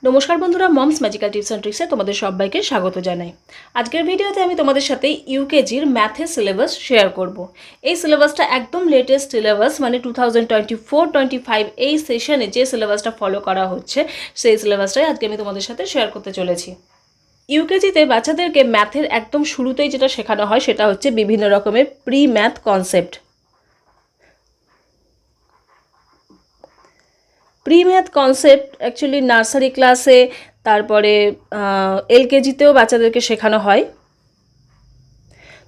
নমস্কার বন্ধুরা, moms magical tips and ট্রিক্সে তোমাদের সবাইকে স্বাগত জানাই। আজকের ভিডিওতে আমি তোমাদের সাথে ইউকেজির ম্যাথের সিলেবাস শেয়ার করব। এই সিলেবাসটা একদম লেটেস্ট সিলেবাস, মানে 2024-25 এই সেশনে যে সিলেবাসটা ফলো করা হচ্ছে সেই সিলেবাসটাই আজকে আমি তোমাদের সাথে শেয়ার করতে চলেছি। ইউকেজিতে বাচ্চাদেরকে ম্যাথের একদম শুরুতেই যেটা শেখানো হয় সেটা হচ্ছে বিভিন্ন রকমের pre math concept. Pre math concept actually nursery ক্লাসে, তারপরে এলকেজিতেও বাচ্চাদেরকে শেখানো হয়।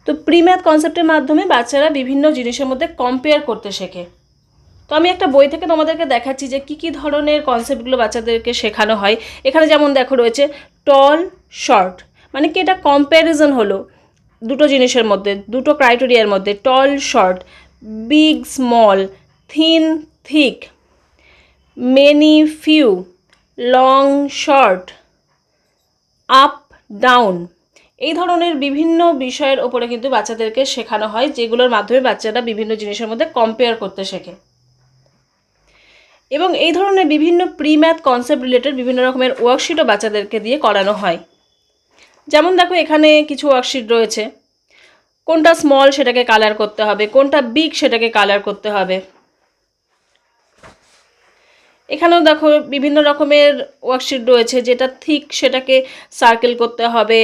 তো প্রি ম্যাথ কনসেপ্টের মাধ্যমে বাচ্চারা বিভিন্ন জিনিসের মধ্যে কম্পেয়ার করতে শেখে। তো আমি একটা বই থেকে তোমাদেরকে দেখাচ্ছি যে কী কী ধরনের কনসেপ্টগুলো বাচ্চাদেরকে শেখানো হয়। এখানে যেমন দেখো রয়েছে টল শর্ট, মানে কি এটা কম্প্যারিজন হলো দুটো জিনিসের মধ্যে, দুটো ক্রাইটেরিয়ার মধ্যে। Tall short, big small, thin thick, many few, long short, up down, এই ধরনের বিভিন্ন বিষয়ের ওপরে কিন্তু বাচ্চাদেরকে শেখানো হয়, যেগুলোর মাধ্যমে বাচ্চারা বিভিন্ন জিনিসের মধ্যে কম্পেয়ার করতে শেখে। এবং এই ধরনের বিভিন্ন প্রি ম্যাথ কনসেপ্ট রিলেটেড বিভিন্ন রকমের ওয়ার্কশিটও বাচ্চাদেরকে দিয়ে করানো হয়। যেমন দেখো এখানে কিছু ওয়ার্কশিট রয়েছে, কোনটা স্মল সেটাকে কালার করতে হবে, কোনটা বিগ সেটাকে কালার করতে হবে। এখানেও দেখো বিভিন্ন রকমের ওয়ার্কশিট রয়েছে, যেটা থিক সেটাকে সার্কেল করতে হবে,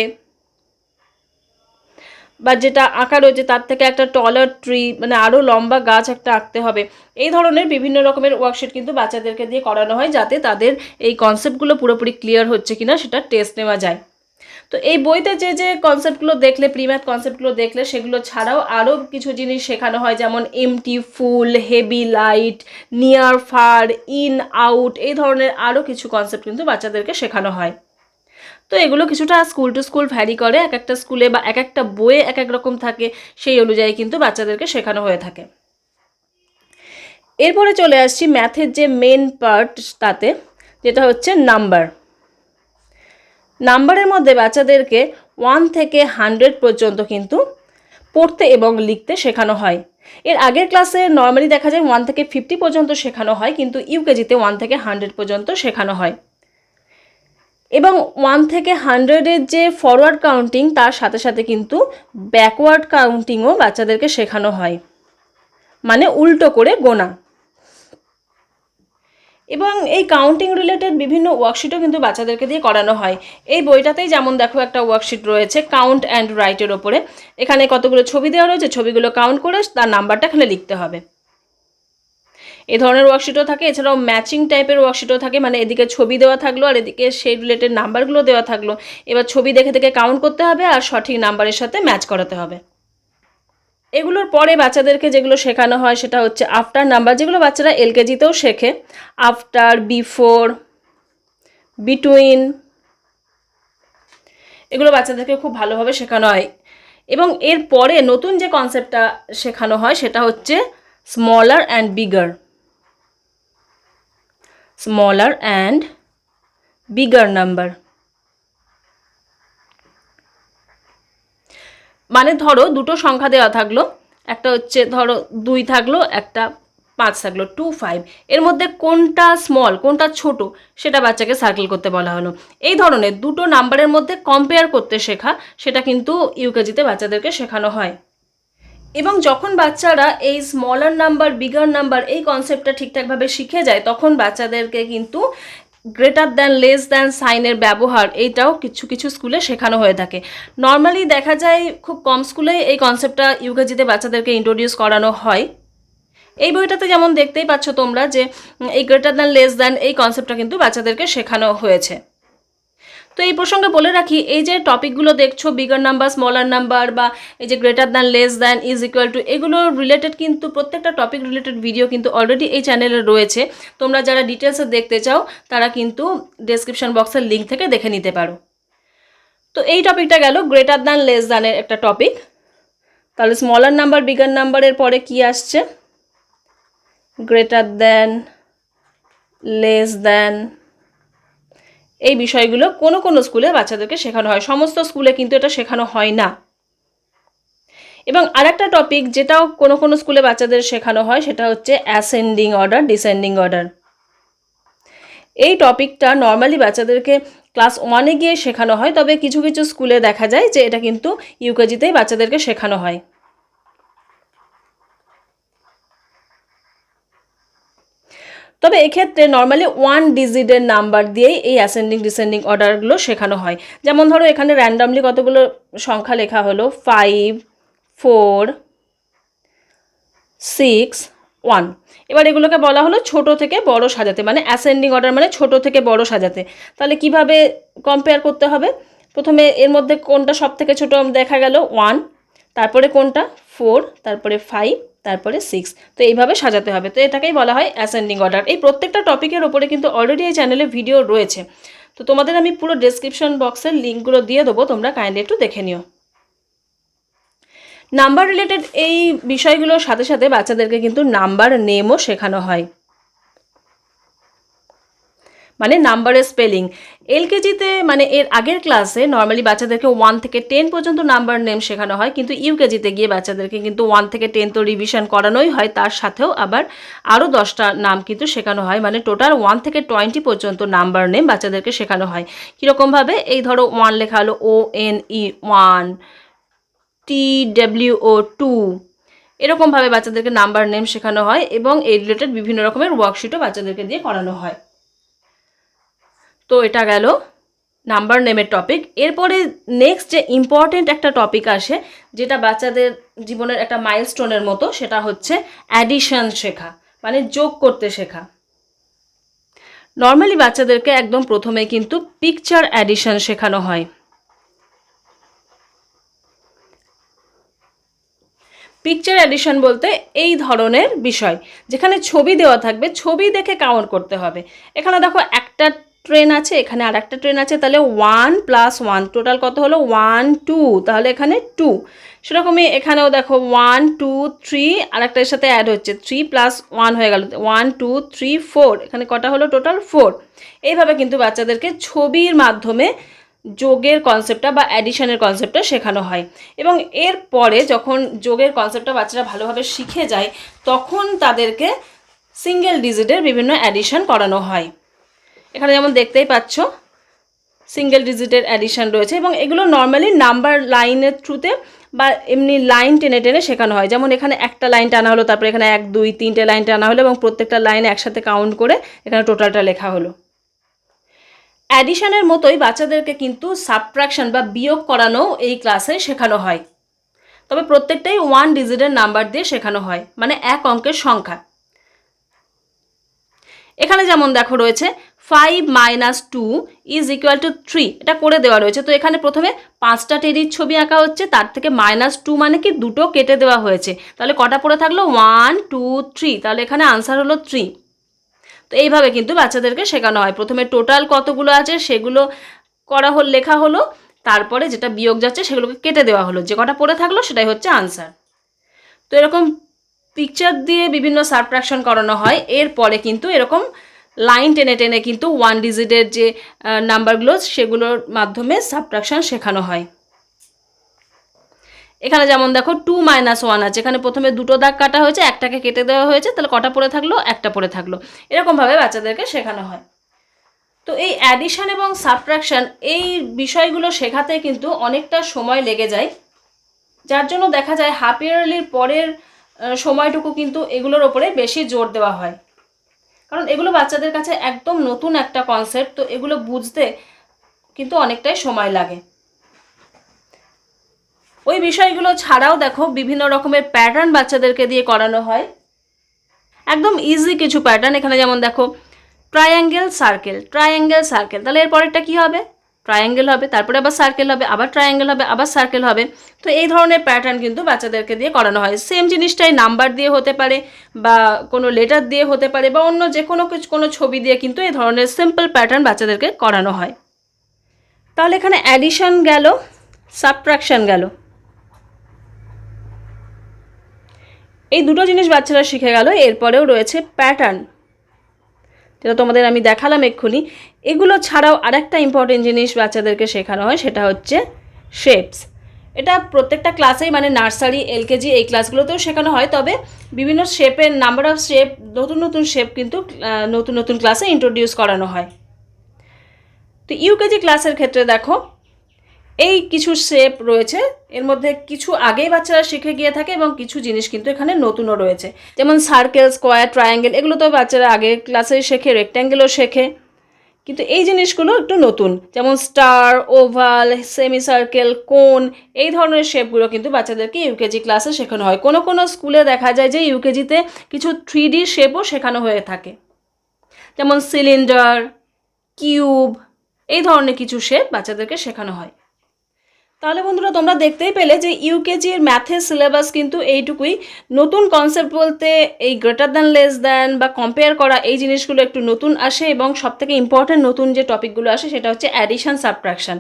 বা যেটা আঁকা রয়েছে তার থেকে একটা টলার ট্রি, মানে আরও লম্বা গাছ একটা আঁকতে হবে। এই ধরনের বিভিন্ন রকমের ওয়ার্কশিট কিন্তু বাচ্চাদেরকে দিয়ে করানো হয়, যাতে তাদের এই কনসেপ্টগুলো পুরোপুরি ক্লিয়ার হচ্ছে কিনা সেটা টেস্ট নেওয়া যায়। তো এই বইতে যে যে কনসেপ্টগুলো দেখলে, প্রি ম্যাথ কনসেপ্টগুলো দেখলে, সেগুলো ছাড়াও আরও কিছু জিনিস শেখানো হয়, যেমন empty, full, heavy, light, near, far, in, out, এই ধরনের আরও কিছু কনসেপ্ট কিন্তু বাচ্চাদেরকে শেখানো হয়। তো এগুলো কিছুটা স্কুল টু স্কুল ভ্যারি করে, এক একটা স্কুলে বা এক একটা বইয়ে এক এক রকম থাকে, সেই অনুযায়ী কিন্তু বাচ্চাদেরকে শেখানো হয়ে থাকে। এরপরে চলে আসছি ম্যাথের যে মেন পার্ট, তাতে যেটা হচ্ছে নাম্বার। নাম্বারের মধ্যে বাচ্চাদেরকে 1 থেকে 100 পর্যন্ত কিন্তু পড়তে এবং লিখতে শেখানো হয়। এর আগের ক্লাসে নর্মালি দেখা যায় 1 থেকে 50 পর্যন্ত শেখানো হয়, কিন্তু ইউকেজিতে 1 থেকে 100 পর্যন্ত শেখানো হয়। এবং 1 থেকে 100-এর যে ফরওয়ার্ড কাউন্টিং, তার সাথে সাথে কিন্তু ব্যাকওয়ার্ড কাউন্টিংও বাচ্চাদেরকে শেখানো হয়, মানে উল্টো করে গোনা। এবং এই কাউন্টিং রিলেটেড বিভিন্ন ওয়ার্কশিটও কিন্তু বাচ্চাদেরকে দিয়ে করানো হয়। এই বইটাতেই যেমন দেখো একটা ওয়ার্কশিট রয়েছে কাউন্ট অ্যান্ড রাইটের ওপরে। এখানে কতগুলো ছবি দেওয়া রয়েছে, ছবিগুলো কাউন্ট করে তার নাম্বারটা এখানে লিখতে হবে। এই ধরনের ওয়ার্কশিটও থাকে। এছাড়াও ম্যাচিং টাইপের ওয়ার্কশিটও থাকে, মানে এদিকে ছবি দেওয়া থাকলো আর এদিকে সেই রিলেটেড নাম্বারগুলো দেওয়া থাকলো। এবার ছবি দেখে দেখে কাউন্ট করতে হবে আর সঠিক নাম্বারের সাথে ম্যাচ করাতে হবে। এগুলোর পরে বাচ্চাদেরকে যেগুলো শেখানো হয় সেটা হচ্ছে আফটার নাম্বার, যেগুলো বাচ্চারা এলকেজিতেও শেখে। আফটার, বিফোর, বিটুইন, এগুলো বাচ্চাদেরকে খুব ভালোভাবে শেখানো হয়। এবং এর পরে নতুন যে কনসেপ্টটা শেখানো হয় সেটা হচ্ছে smaller and bigger. Smaller and bigger number, মানে ধরো দুটো সংখ্যা দেওয়া থাকলো, একটা হচ্ছে ধরো 2 থাকলো, একটা 5 থাকলো, 2, 5, এর মধ্যে কোনটা স্মল কোনটা ছোট সেটা বাচ্চাকে সার্কেল করতে বলা হলো। এই ধরনের দুটো নাম্বারের মধ্যে কম্পেয়ার করতে শেখা, সেটা কিন্তু ইউকেজিতে বাচ্চাদেরকে শেখানো হয়। এবং যখন বাচ্চারা এই স্মলার নাম্বার, বিগার নাম্বার এই কনসেপ্টটা ঠিকঠাকভাবে শিখে যায়, তখন বাচ্চাদেরকে কিন্তু গ্রেটার দ্যান, লেস দ্যান সাইনের ব্যবহার, এইটাও কিছু কিছু স্কুলে শেখানো হয়ে থাকে। নর্মালি দেখা যায় খুব কম স্কুলে এই কনসেপ্টটা ইউকেজিতে বাচ্চাদেরকে ইন্ট্রোডিউস করানো হয়। এই বইটাতে যেমন দেখতেই পাচ্ছ তোমরা যে এই গ্রেটার দ্যান, লেস দ্যান এই কনসেপ্টটা কিন্তু বাচ্চাদেরকে শেখানো হয়েছে। তো এই প্রসঙ্গে বলে রাখি, এই যে টপিকগুলো দেখছো, বিগার নাম্বার, স্মলার নাম্বার, বা এই যে greater than, less than, is equal to, এগুলো রিলেটেড কিন্তু প্রত্যেকটা টপিক রিলেটেড ভিডিও কিন্তু অলরেডি এই চ্যানেলে রয়েছে। তোমরা যারা ডিটেলসে দেখতে চাও তারা কিন্তু ডেসক্রিপশন বক্সের লিঙ্ক থেকে দেখে নিতে পারো। তো এই টপিকটা গেল গ্রেটার দ্যান, লেস দ্যানের একটা টপিক। তাহলে স্মলার নাম্বার, বিগার নাম্বারের পরে কি আসছে? গ্রেটার দ্যান, লেস দ্যান, এই বিষয়গুলো কোনো কোনো স্কুলে বাচ্চাদেরকে শেখানো হয়, সমস্ত স্কুলে কিন্তু এটা শেখানো হয় না। এবং আরেকটা টপিক যেটাও কোনো কোনো স্কুলে বাচ্চাদের শেখানো হয় সেটা হচ্ছে অ্যাসেন্ডিং অর্ডার, ডিসেন্ডিং অর্ডার। এই টপিকটা নর্মালি বাচ্চাদেরকে ক্লাস 1-এ গিয়ে শেখানো হয়, তবে কিছু কিছু স্কুলে দেখা যায় যে এটা কিন্তু ইউকেজিতেই বাচ্চাদেরকে শেখানো হয়। তবে এক্ষেত্রে নর্মালি 1 ডিজিটের নাম্বার দিয়েই এই অ্যাসেন্ডিং ডিসেন্ডিং অর্ডারগুলো শেখানো হয়। যেমন ধরো এখানে র্যান্ডামলি কতগুলো সংখ্যা লেখা হলো, 5, 4, 6, 1। এবার এগুলোকে বলা হলো ছোট থেকে বড় সাজাতে, মানে অ্যাসেন্ডিং অর্ডার মানে ছোট থেকে বড় সাজাতে। তাহলে কিভাবে কম্পেয়ার করতে হবে? প্রথমে এর মধ্যে কোনটা সব থেকে ছোট দেখা গেল 1, তারপরে কোনটা 4, তারপরে 5, তারপরে 6। তো এইভাবে সাজাতে হবে। তো এটাকেই বলা হয় অ্যাসেন্ডিং অর্ডার। এই প্রত্যেকটা টপিকের ওপরে কিন্তু অলরেডি এই চ্যানেলে ভিডিও রয়েছে। তো তোমাদের আমি পুরো ডেসক্রিপশন বক্সের লিঙ্কগুলো দিয়ে দেবো, তোমরা কাইন্ডলি একটু দেখে নিও। নাম্বার রিলেটেড এই বিষয়গুলোর সাথে সাথে বাচ্চাদেরকে কিন্তু নাম্বার নেমও শেখানো হয়, মানে নাম্বারের স্পেলিং। এলকেজিতে মানে এর আগের ক্লাসে নর্মালি বাচ্চাদেরকে 1 থেকে 10 পর্যন্ত নাম্বার নেম শেখানো হয়, কিন্তু ইউকেজিতে গিয়ে বাচ্চাদেরকে কিন্তু 1 থেকে 10 তো রিভিশন করানোই হয়, তার সাথেও আবার আরও 10টা নাম কিন্তু শেখানো হয়, মানে টোটাল 1 থেকে 20 পর্যন্ত নাম্বার নেম বাচ্চাদেরকে শেখানো হয়। কীরকমভাবে? এই ধরো 1 লেখা হলো ONE 1, TWO 2, এরকমভাবে বাচ্চাদেরকে নাম্বার নেম শেখানো হয় এবং এই রিলেটেড বিভিন্ন রকমের ওয়ার্কশিটও বাচ্চাদেরকে দিয়ে করানো হয়। তো এটা গেল নাম্বার নেমের টপিক। এরপরে নেক্সট যে ইম্পর্টেন্ট একটা টপিক আসে, যেটা বাচ্চাদের জীবনের একটা মাইলস্টোনের মতো, সেটা হচ্ছে অ্যাডিশন শেখা, মানে যোগ করতে শেখা। নর্মালি বাচ্চাদেরকে একদম প্রথমে কিন্তু পিকচার অ্যাডিশন শেখানো হয়। পিকচার অ্যাডিশন বলতে এই ধরনের বিষয়, যেখানে ছবি দেওয়া থাকবে, ছবি দেখে কাউন্ট করতে হবে। এখানে দেখো একটা ট্রেন আছে, এখানে আর একটা ট্রেন আছে, তাহলে 1 + 1 টোটাল কত হলো? 1, 2, তাহলে এখানে 2। সেরকমই এখানেও দেখো 1, 2, 3, আর একটার সাথে অ্যাড হচ্ছে, 3 + 1 হয়ে গেল 1, 2, 3, 4। এখানে কটা হলো? টোটাল 4। এইভাবে কিন্তু বাচ্চাদেরকে ছবির মাধ্যমে যোগের কনসেপ্টটা বা অ্যাডিশনের কনসেপ্টটা শেখানো হয়। এবং এরপরে যখন যোগের কনসেপ্টটা বাচ্চারা ভালোভাবে শিখে যায়, তখন তাদেরকে সিঙ্গেল ডিজিটের বিভিন্ন অ্যাডিশন করানো হয়। এখানে যেমন দেখতেই পাচ্ছ সিঙ্গেল ডিজিটের অ্যাডিশন রয়েছে, এবং এগুলো নর্মালি নাম্বার লাইনের থ্রুতে বা এমনি লাইন টেনে টেনে শেখানো হয়। যেমন এখানে একটা লাইন টানা হলো, তারপরে এখানে 1, 2, 3টে লাইন টানা হলো, এবং প্রত্যেকটা লাইন একসাথে কাউন্ট করে এখানে টোটালটা লেখা হলো। অ্যাডিশনের মতোই বাচ্চাদেরকে কিন্তু সাবট্রাকশন বা বিয়োগ করানো এই ক্লাসে শেখানো হয়, তবে প্রত্যেকটাই 1 ডিজিটের নাম্বার দিয়ে শেখানো হয়, মানে এক অঙ্কের সংখ্যা। এখানে যেমন দেখো রয়েছে 5 - 2 = 3, এটা করে দেওয়া রয়েছে। তো এখানে প্রথমে 5টা টেডির ছবি আঁকা হচ্ছে, তার থেকে -2 মানে কি দুটো কেটে দেওয়া হয়েছে, তাহলে কটা পড়ে থাকলো? 1, 2, 3, তাহলে এখানে আনসার হলো 3। তো এইভাবে কিন্তু বাচ্চাদেরকে শেখানো হয়। প্রথমে টোটাল কতগুলো আছে সেগুলো লেখা হলো, তারপরে যেটা বিয়োগ যাচ্ছে সেগুলোকে কেটে দেওয়া হলো, যে কটা পড়ে থাকলো সেটাই হচ্ছে আনসার। তো এরকম পিকচার দিয়ে বিভিন্ন সাবট্রাকশন করানো হয়। এরপরে কিন্তু এরকম লাইন টেনে টেনে কিন্তু 1 ডিজিটের যে নাম্বারগুলো সেগুলোর মাধ্যমে সাবট্রাকশন শেখানো হয়। এখানে যেমন দেখো 2 - 1 আছে, এখানে প্রথমে দুটো দাগ কাটা হয়েছে, একটাকে কেটে দেওয়া হয়েছে, তাহলে কটা পড়ে থাকলো? একটা পড়ে থাকলো। এরকমভাবে বাচ্চাদেরকে শেখানো হয়। তো এই অ্যাডিশন এবং সাবট্রাকশন এই বিষয়গুলো শেখাতে কিন্তু অনেকটা সময় লেগে যায়, যার জন্য দেখা যায় হাফ ইয়ারলির পরের সময়টুকু কিন্তু এগুলোর ওপরে বেশি জোর দেওয়া হয়, কারণ এগুলো বাচ্চাদের কাছে একদম নতুন একটা কনসেপ্ট। তো এগুলো বুঝতে কিন্তু অনেকটাই সময় লাগে। ওই বিষয়গুলো ছাড়াও দেখো বিভিন্ন রকমের প্যাটার্ন বাচ্চাদেরকে দিয়ে করানো হয়, একদম ইজি কিছু প্যাটার্ন। এখানে যেমন দেখো ট্রায়াঙ্গেল সার্কেল, ট্রায়াঙ্গেল সার্কেল, তাহলে এর পরেরটা কী হবে? ট্রায়াঙ্গেল হবে, তারপরে আবার সার্কেল হবে, আবার ট্রায়াঙ্গেল হবে, আবার সার্কেল হবে। তো এই ধরনের প্যাটার্ন কিন্তু বাচ্চাদেরকে দিয়ে করানো হয়। সেম জিনিসটাই নাম্বার দিয়ে হতে পারে, বা কোনো লেটার দিয়ে হতে পারে, বা অন্য যে কোনো ছবি দিয়ে কিন্তু এই ধরনের সিম্পল প্যাটার্ন বাচ্চাদেরকে করানো হয়। তাহলে এখানে অ্যাডিশন গেল, সাবট্রাকশন গেল, এই দুটো জিনিস বাচ্চারা শিখে গেল। এরপরেও রয়েছে প্যাটার্ন, যেটা তোমাদের আমি দেখালাম এক্ষুনি। এগুলো ছাড়াও আরেকটা ইম্পর্টেন্ট জিনিস বাচ্চাদেরকে শেখানো হয়, সেটা হচ্ছে শেপস। এটা প্রত্যেকটা ক্লাসেই, মানে নার্সারি, এলকেজি এই ক্লাসগুলোতেও শেখানো হয়, তবে বিভিন্ন শেপের নাম্বার অফ শেপ, নতুন নতুন শেপ কিন্তু নতুন নতুন ক্লাসে ইন্ট্রোডিউস করানো হয়। তো ইউকেজি ক্লাসের ক্ষেত্রে দেখো এই কিছু শেপ রয়েছে, এর মধ্যে কিছু আগেই বাচ্চারা শিখে গিয়ে থাকে এবং কিছু জিনিস কিন্তু এখানে নতুনও রয়েছে, যেমন সার্কেল, স্কোয়ার, ট্রায়াঙ্গেল, এগুলো তো বাচ্চারা আগের ক্লাসে শেখে, রেক্ট্যাঙ্গেলও শেখে, কিন্তু এই জিনিসগুলো একটু নতুন, যেমন স্টার, ওভাল, সেমি সার্কেল, কোন, এই ধরনের শেপগুলো কিন্তু বাচ্চাদেরকে ইউকেজি ক্লাসে শেখানো হয়। কোনো কোনো স্কুলে দেখা যায় যে ইউকেজিতে কিছু 3D শেপও শেখানো হয়ে থাকে, যেমন সিলিন্ডার, কিউব, এই ধরনের কিছু শেপ বাচ্চাদেরকে শেখানো হয়। তাহলে বন্ধুরা তোমরা দেখতেই পেলে যে ইউকেজির ম্যাথের সিলেবাস কিন্তু এইটুকুই। নতুন কনসেপ্ট বলতে এই গ্রেটার দ্যান, লেস দ্যান বা কম্পেয়ার করা, এই জিনিসগুলো একটু নতুন আসে, এবং সবথেকে ইম্পর্টেন্ট নতুন যে টপিকগুলো আসে সেটা হচ্ছে অ্যাডিশন, সাবট্রাকশন।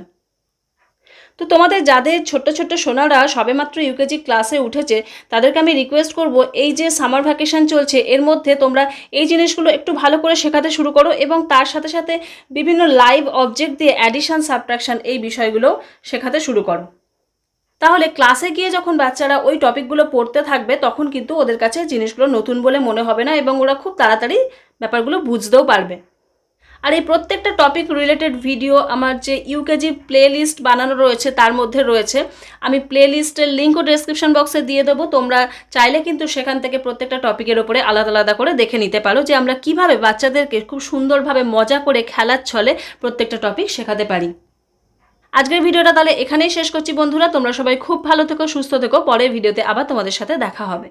তো তোমাদের যাদের ছোট্ট ছোট্ট সোনারা সবেমাত্র ইউকেজি ক্লাসে উঠেছে তাদেরকে আমি রিকোয়েস্ট করব, এই যে সামার ভ্যাকেশন চলছে এর মধ্যে তোমরা এই জিনিসগুলো একটু ভালো করে শেখাতে শুরু করো, এবং তার সাথে সাথে বিভিন্ন লাইভ অবজেক্ট দিয়ে অ্যাডিশন, সাবট্রাকশন এই বিষয়গুলো শেখাতে শুরু করো। তাহলে ক্লাসে গিয়ে যখন বাচ্চারা ওই টপিকগুলো পড়তে থাকবে তখন কিন্তু ওদের কাছে জিনিসগুলো নতুন বলে মনে হবে না, এবং ওরা খুব তাড়াতাড়ি ব্যাপারগুলো বুঝতেও পারবে। আর এই প্রত্যেকটা টপিক রিলেটেড ভিডিও আমার যে ইউকেজি প্লে লিস্ট বানানো রয়েছে তার মধ্যে রয়েছে। আমি প্লে লিস্টের লিঙ্কও ডেসক্রিপশন বক্সে দিয়ে দেবো, তোমরা চাইলে কিন্তু সেখান থেকে প্রত্যেকটা টপিকের ওপরে আলাদা আলাদা করে দেখে নিতে পারো যে আমরা কিভাবে বাচ্চাদেরকে খুব সুন্দরভাবে মজা করে খেলার ছলে প্রত্যেকটা টপিক শেখাতে পারি। আজকের ভিডিওটা তাহলে এখানেই শেষ করছি বন্ধুরা, তোমরা সবাই খুব ভালো থেকো, সুস্থ থেকো, পরের ভিডিওতে আবার তোমাদের সাথে দেখা হবে।